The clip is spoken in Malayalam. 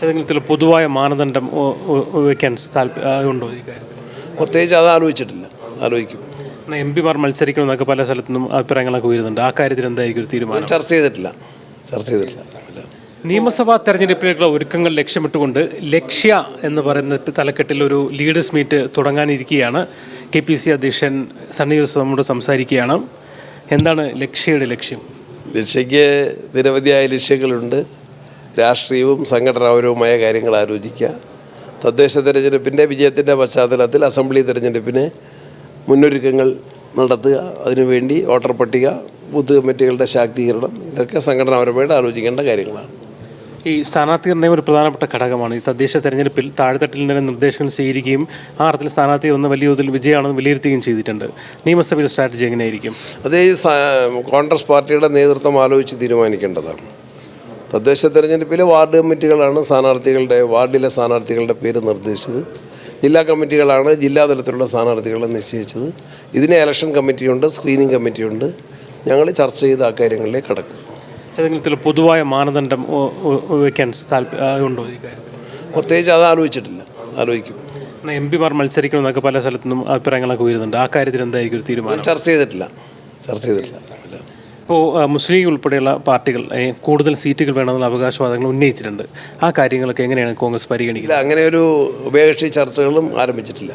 ഏതെങ്കിലും ചില പൊതുവായ മാനദണ്ഡം വയ്ക്കാൻ ഉണ്ടോ ഈ കാര്യത്തിൽ? പ്രത്യേകിച്ച് അത് ആലോചിക്കും. എം പിമാർ മത്സരിക്കണമെന്നൊക്കെ പല സ്ഥലത്തുനിന്നും അഭിപ്രായങ്ങളൊക്കെ വരുന്നുണ്ട്. ആ കാര്യത്തിൽ എന്തായിരിക്കും ഒരു തീരുമാനം? ചർച്ച ചെയ്തിട്ടില്ല. നിയമസഭാ തെരഞ്ഞെടുപ്പിലേക്കുള്ള ഒരുക്കങ്ങൾ ലക്ഷ്യമിട്ടുകൊണ്ട് ലക്ഷ്യ എന്ന് പറയുന്ന തലക്കെട്ടിൽ ഒരു ലീഡേഴ്സ് മീറ്റ് തുടങ്ങാനിരിക്കുകയാണ്. KPC അധ്യക്ഷൻ സണ്ണി ജോസഫ് നമ്മോട് സംസാരിക്കുകയാണ്. എന്താണ് ലക്ഷ്യയുടെ ലക്ഷ്യം? ലക്ഷ്യയ്ക്ക് നിരവധിയായ ലക്ഷ്യങ്ങളുണ്ട്. രാഷ്ട്രീയവും സംഘടനാപരവുമായ കാര്യങ്ങൾ ആലോചിക്കുക. തദ്ദേശ തെരഞ്ഞെടുപ്പിൻ്റെ വിജയത്തിൻ്റെ പശ്ചാത്തലത്തിൽ അസംബ്ലി തെരഞ്ഞെടുപ്പിന് മുന്നൊരുക്കങ്ങൾ നടത്തുക. അതിനുവേണ്ടി വോട്ടർ പട്ടിക, ബൂത്ത് കമ്മിറ്റികളുടെ ശാക്തീകരണം, ഇതൊക്കെ സംഘടനാപരമായിട്ട് ആലോചിക്കേണ്ട കാര്യങ്ങളാണ്. ഈ സ്ഥാനാർത്ഥി നിർണ്ണയം ഒരു പ്രധാനപ്പെട്ട ഘടകമാണ്. ഈ തദ്ദേശ തെരഞ്ഞെടുപ്പിൽ താഴെത്തട്ടിൽ നിന്ന് നിർദ്ദേശങ്ങൾ സ്വീകരിക്കുകയും ആ അർത്ഥത്തിൽ സ്ഥാനാർത്ഥി ഒന്ന് വലിയ തോതിൽ വിജയമാണെന്ന് വിലയിരുത്തുകയും ചെയ്തിട്ടുണ്ട്. നിയമസഭയിൽ സ്ട്രാറ്റജി എങ്ങനെയായിരിക്കും? അതേ കോൺഗ്രസ് പാർട്ടിയുടെ നേതൃത്വം ആലോചിച്ച് തീരുമാനിക്കേണ്ടതാണ്. തദ്ദേശ തെരഞ്ഞെടുപ്പിൽ വാർഡ് കമ്മിറ്റികളാണ് വാർഡിലെ സ്ഥാനാർത്ഥികളുടെ പേര് നിർദ്ദേശിച്ചത്. ജില്ലാ കമ്മിറ്റികളാണ് ജില്ലാതലത്തിലുള്ള സ്ഥാനാർത്ഥികളെ നിശ്ചയിച്ചത്. ഇതിന് ഇലക്ഷൻ കമ്മിറ്റിയുണ്ട്, സ്ക്രീനിങ് കമ്മിറ്റിയുണ്ട്. ഞങ്ങൾ ചർച്ച ചെയ്ത് ആ കാര്യങ്ങളിലേക്ക് കടക്കും. ഏതെങ്കിലും ചില പൊതുവായ മാനദണ്ഡം വയ്ക്കാൻ ഉണ്ടോ ഈ കാര്യത്തിൽ? പ്രത്യേകിച്ച് അത് ആലോചിക്കും. എം പിമാർ മത്സരിക്കണമെന്നൊക്കെ പല സ്ഥലത്തുനിന്നും അഭിപ്രായങ്ങളൊക്കെ വരുന്നുണ്ട്. ആ കാര്യത്തിൽ എന്തായിരിക്കും ഒരു തീരുമാനം? ചർച്ച ചെയ്തിട്ടില്ല. ഇപ്പോൾ മുസ്ലിം ലീഗ് ഉൾപ്പെടെയുള്ള പാർട്ടികൾ കൂടുതൽ സീറ്റുകൾ വേണമെന്നുള്ള അവകാശവാദങ്ങൾ ഉന്നയിച്ചിട്ടുണ്ട്. ആ കാര്യങ്ങളൊക്കെ എങ്ങനെയാണ് കോൺഗ്രസ് പരിഗണിക്കുന്നത്? അങ്ങനെ ഒരു ഉഭയകക്ഷി ചർച്ചകളും ആരംഭിച്ചിട്ടില്ല.